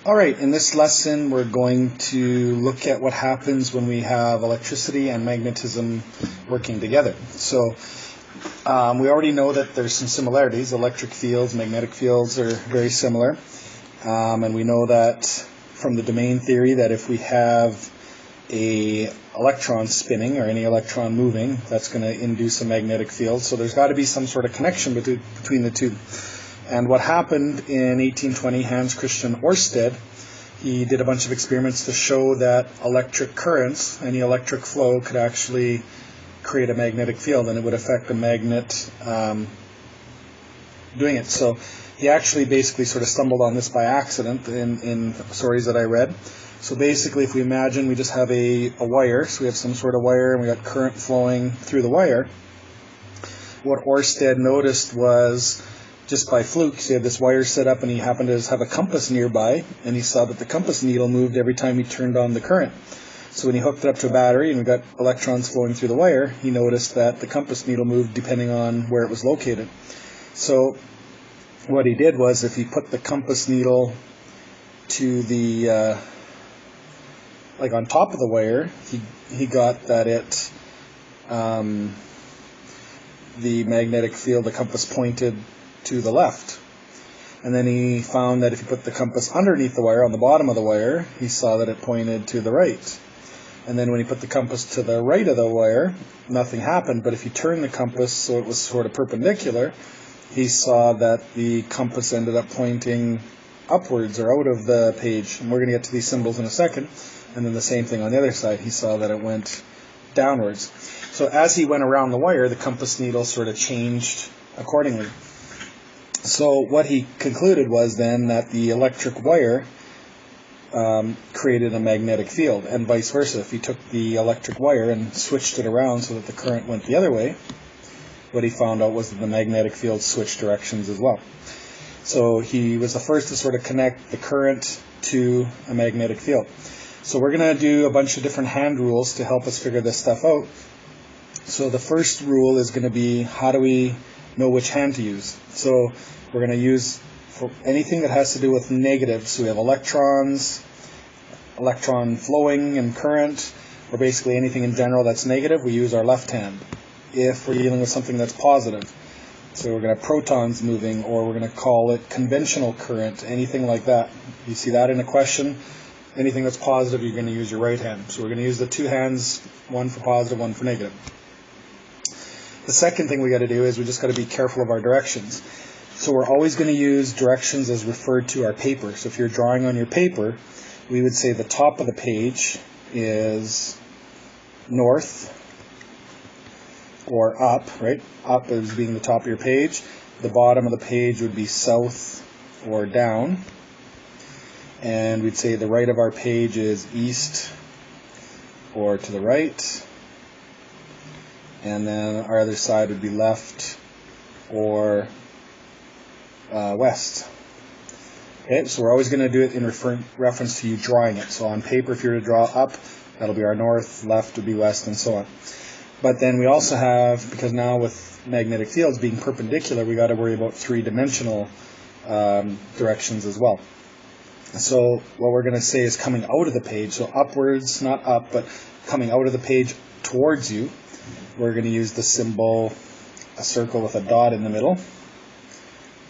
Alright, in this lesson we're going to look at what happens when we have electricity and magnetism working together. So we already know that there's some similarities. Electric fields, magnetic fields are very similar. And we know that from the domain theory that if we have a electron spinning or any electron moving, that's going to induce a magnetic field. So there's got to be some sort of connection between the two. And what happened in 1820, Hans Christian Ørsted, he did a bunch of experiments to show that electric currents, any electric flow, could actually create a magnetic field, and it would affect the magnet doing it. So he actually basically sort of stumbled on this by accident in stories that I read. So basically, if we imagine we just have a wire, so we have some sort of wire and we got current flowing through the wire, what Ørsted noticed was, just by fluke, he had this wire set up and he happened to have a compass nearby, and he saw that the compass needle moved every time he turned on the current. So when he hooked it up to a battery and we got electrons flowing through the wire, he noticed that the compass needle moved depending on where it was located. So what he did was, if he put the compass needle to the like on top of the wire, he got that the magnetic field, the compass pointed to the left. And then he found that if you put the compass underneath the wire, on the bottom of the wire, he saw that it pointed to the right. And then when he put the compass to the right of the wire, nothing happened. But if you turn the compass so it was sort of perpendicular, he saw that the compass ended up pointing upwards or out of the page. And we're going to get to these symbols in a second. And then the same thing on the other side, he saw that it went downwards. So as he went around the wire, the compass needle sort of changed accordingly. So what he concluded was then that the electric wire created a magnetic field, and vice versa. If he took the electric wire and switched it around so that the current went the other way, what he found out was that the magnetic field switched directions as well. So he was the first to sort of connect the current to a magnetic field. So we're going to do a bunch of different hand rules to help us figure this stuff out. So the first rule is going to be, how do we know which hand to use? So we're going to use for anything that has to do with negatives. So we have electrons, electron flowing and current, or basically anything in general that's negative, we use our left hand. If we're dealing with something that's positive, so we're going to have protons moving, or we're going to call it conventional current, anything like that. You see that in a question? Anything that's positive, you're going to use your right hand. So we're going to use the two hands, one for positive, one for negative. The second thing we got to do is we just got to be careful of our directions. So we're always going to use directions as referred to our paper. So if you're drawing on your paper, we would say the top of the page is north or up, right? Up is being the top of your page. The bottom of the page would be south or down. And we'd say the right of our page is east or to the right. And then our other side would be left or west. Okay, so we're always going to do it in reference to you drawing it. So on paper, if you were to draw up, that'll be our north, left would be west, and so on. But then we also have, because now with magnetic fields being perpendicular, we got to worry about three-dimensional directions as well. So what we're going to say is coming out of the page, so upwards, not up, but coming out of the page towards you, we're going to use the symbol, a circle with a dot in the middle.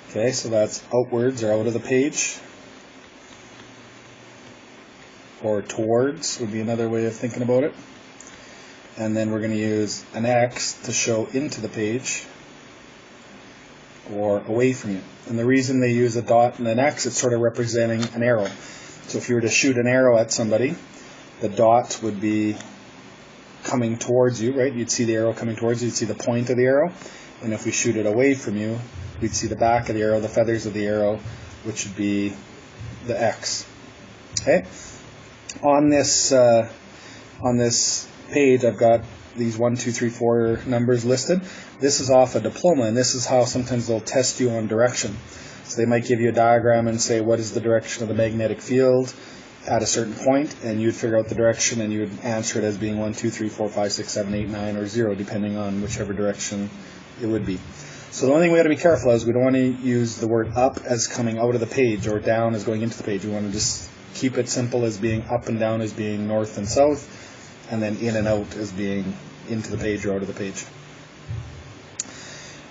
Okay, so that's outwards or out of the page. Or towards would be another way of thinking about it. And then we're going to use an X to show into the page or away from you. And the reason they use a dot and an X, it's sort of representing an arrow. So if you were to shoot an arrow at somebody, the dot would be coming towards you, right? You'd see the arrow coming towards you, you'd see the point of the arrow. And if we shoot it away from you, we'd see the back of the arrow, the feathers of the arrow, which would be the X. Okay? On this page, I've got these 1, 2, 3, 4 numbers listed. This is off a diploma, and this is how sometimes they'll test you on direction. So they might give you a diagram and say, what is the direction of the magnetic field at a certain point, and you'd figure out the direction, and you would answer it as being 1, 2, 3, 4, 5, 6, 7, 8, 9, or 0, depending on whichever direction it would be. So the only thing we got to be careful is we don't want to use the word up as coming out of the page or down as going into the page. We want to just keep it simple as being up and down as being north and south, and then in and out as being into the page or out of the page.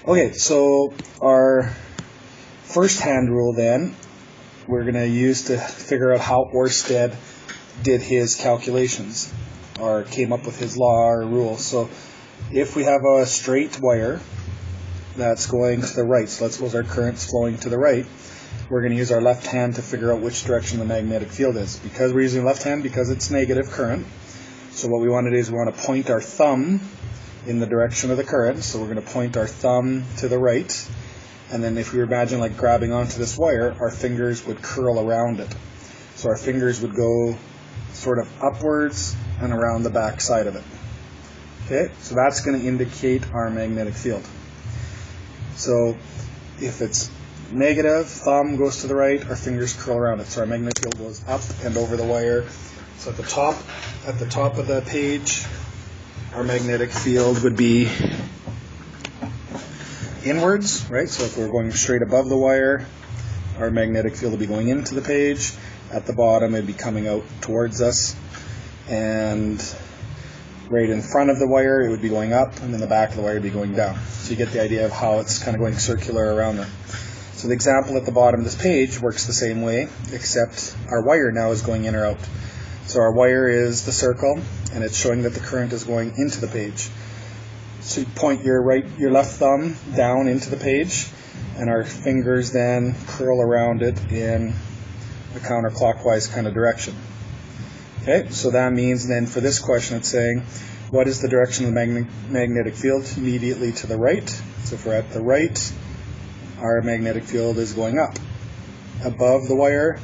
Okay, so our first hand rule then we're going to use to figure out how Oersted did his calculations or came up with his law or rule. So if we have a straight wire that's going to the right, so let's suppose our current's flowing to the right, we're going to use our left hand to figure out which direction the magnetic field is. Because we're using left hand, because it's negative current, so what we want to do is we want to point our thumb in the direction of the current. So we're going to point our thumb to the right, and then if we imagine like grabbing onto this wire, our fingers would curl around it. So our fingers would go sort of upwards and around the back side of it. Okay, so that's going to indicate our magnetic field. So if it's negative, thumb goes to the right, our fingers curl around it. So our magnetic field goes up and over the wire. So at the top of the page, our magnetic field would be inwards, right? So if we're going straight above the wire, our magnetic field will be going into the page. At the bottom, it'd be coming out towards us. And right in front of the wire, it would be going up, and then the back of the wire would be going down. So you get the idea of how it's kind of going circular around there. So the example at the bottom of this page works the same way, except our wire now is going in or out. So our wire is the circle, and it's showing that the current is going into the page. So you point your left thumb down into the page, and our fingers then curl around it in a counterclockwise kind of direction. Okay, so that means then for this question it's saying, what is the direction of the magnetic field? Immediately to the right. So if we're at the right, our magnetic field is going up. Above the wire,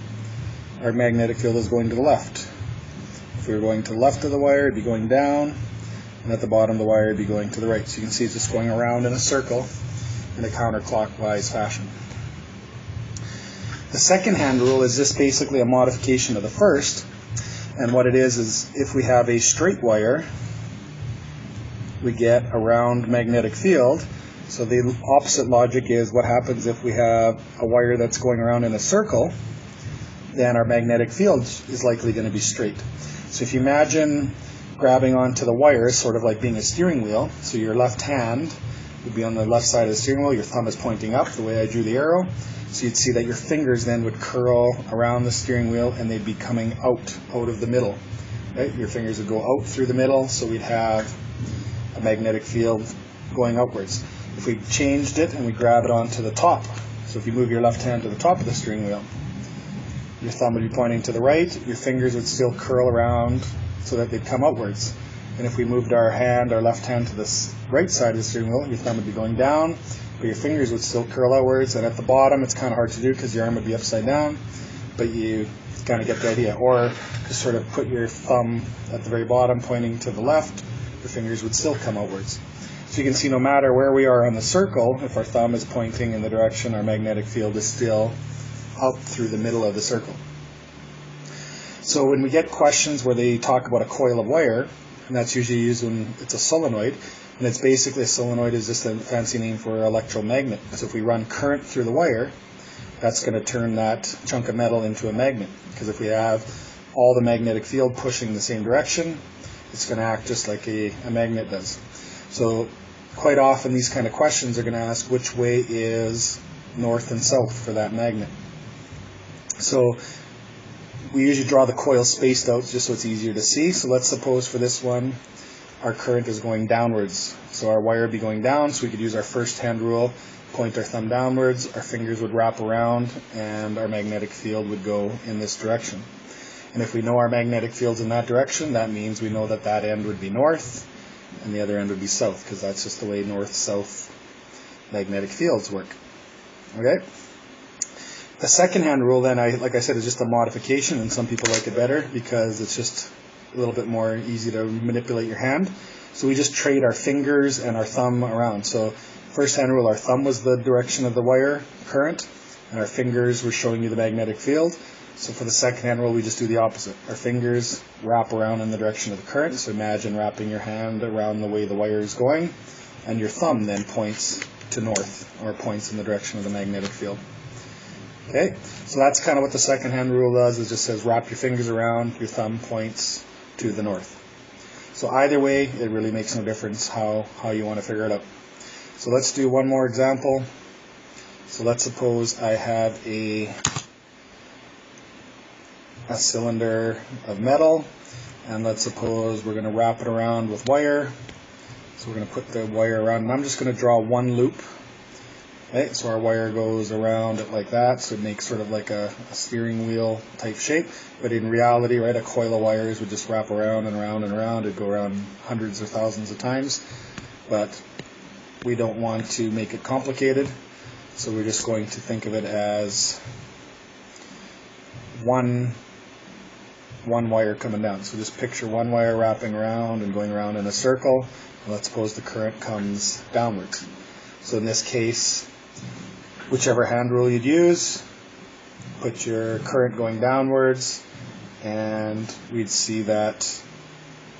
our magnetic field is going to the left. If we were going to the left of the wire, it'd be going down, and at the bottom of the wire, it'd be going to the right. So you can see it's just going around in a circle in a counterclockwise fashion. The second hand rule is just basically a modification of the first, and what it is if we have a straight wire, we get a round magnetic field. So the opposite logic is what happens if we have a wire that's going around in a circle, then our magnetic field is likely going to be straight. So if you imagine grabbing onto the wire sort of like being a steering wheel, so your left hand would be on the left side of the steering wheel, your thumb is pointing up the way I drew the arrow, so you'd see that your fingers then would curl around the steering wheel and they'd be coming out of the middle. Right? Your fingers would go out through the middle, so we'd have a magnetic field going outwards. If we changed it and we grab it onto the top, so if you move your left hand to the top of the steering wheel, your thumb would be pointing to the right, your fingers would still curl around so that they'd come outwards. And if we moved our left hand to the right side of the steering wheel, your thumb would be going down, but your fingers would still curl outwards, and at the bottom it's kind of hard to do because your arm would be upside down, but you kind of get the idea. Or just sort of put your thumb at the very bottom pointing to the left, your fingers would still come outwards. So you can see no matter where we are on the circle, if our thumb is pointing in the direction, our magnetic field is still up through the middle of the circle. So when we get questions where they talk about a coil of wire, and that's usually used when it's a solenoid, and it's basically a solenoid is just a fancy name for an electromagnet. So if we run current through the wire, that's going to turn that chunk of metal into a magnet. Because if we have all the magnetic field pushing in the same direction, it's going to act just like a magnet does. So quite often these kind of questions are going to ask which way is north and south for that magnet. So we usually draw the coil spaced out just so it's easier to see. So let's suppose for this one our current is going downwards. So our wire would be going down, so we could use our first hand rule, point our thumb downwards, our fingers would wrap around, and our magnetic field would go in this direction. And if we know our magnetic field's in that direction, that means we know that that end would be north and the other end would be south, because that's just the way north-south magnetic fields work. Okay? The second hand rule then, like I said, is just a modification, and some people like it better because it's just a little bit more easy to manipulate your hand. So we just trade our fingers and our thumb around. So first hand rule, our thumb was the direction of the wire current, and our fingers were showing you the magnetic field. So for the second hand rule, we just do the opposite. Our fingers wrap around in the direction of the current. So imagine wrapping your hand around the way the wire is going, and your thumb then points to north, or points in the direction of the magnetic field. Okay, so that's kind of what the second hand rule does. It just says wrap your fingers around, your thumb points to the north. So either way, it really makes no difference how you want to figure it out. So let's do one more example. So let's suppose I have a cylinder of metal, and let's suppose we're going to wrap it around with wire. So we're going to put the wire around, and I'm just going to draw one loop. Okay, so our wire goes around it like that, so it makes sort of like a steering wheel type shape. But in reality, right, a coil of wires would just wrap around and around and around. It'd go around hundreds or thousands of times. But we don't want to make it complicated, so we're just going to think of it as one wire coming down. So just picture one wire wrapping around and going around in a circle. And let's suppose the current comes downwards. So in this case, whichever hand rule you'd use, put your current going downwards, and we'd see that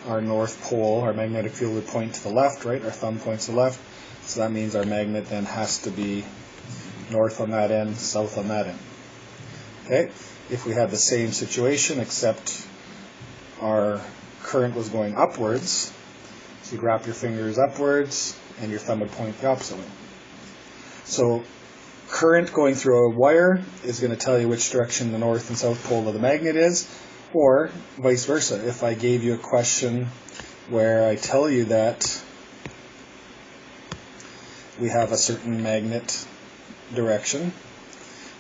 our north pole, our magnetic field, would point to the left, right? Our thumb points to the left. So that means our magnet then has to be north on that end, south on that end. Okay? If we had the same situation, except our current was going upwards, so you'd wrap your fingers upwards, and your thumb would point the opposite way. So current going through a wire is going to tell you which direction the north and south pole of the magnet is, or vice versa. If I gave you a question where I tell you that we have a certain magnet direction,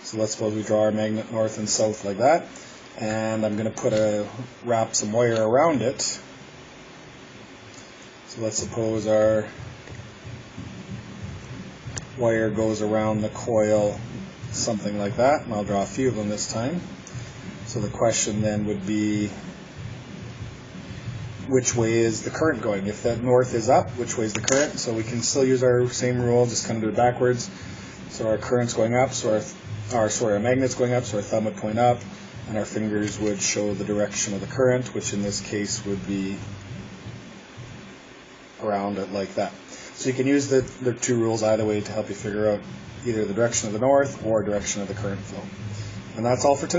so let's suppose we draw our magnet north and south like that, and I'm going to wrap some wire around it. So let's suppose our wire goes around the coil something like that, and I'll draw a few of them this time. So the question then would be, which way is the current going? If that north is up, which way is the current? So we can still use our same rule, just kind of do it backwards. So our current's going up, so our magnet's going up, so our thumb would point up, and our fingers would show the direction of the current, which in this case would be around it like that. So you can use the two rules either way to help you figure out either the direction of the north or direction of the current flow. And that's all for today.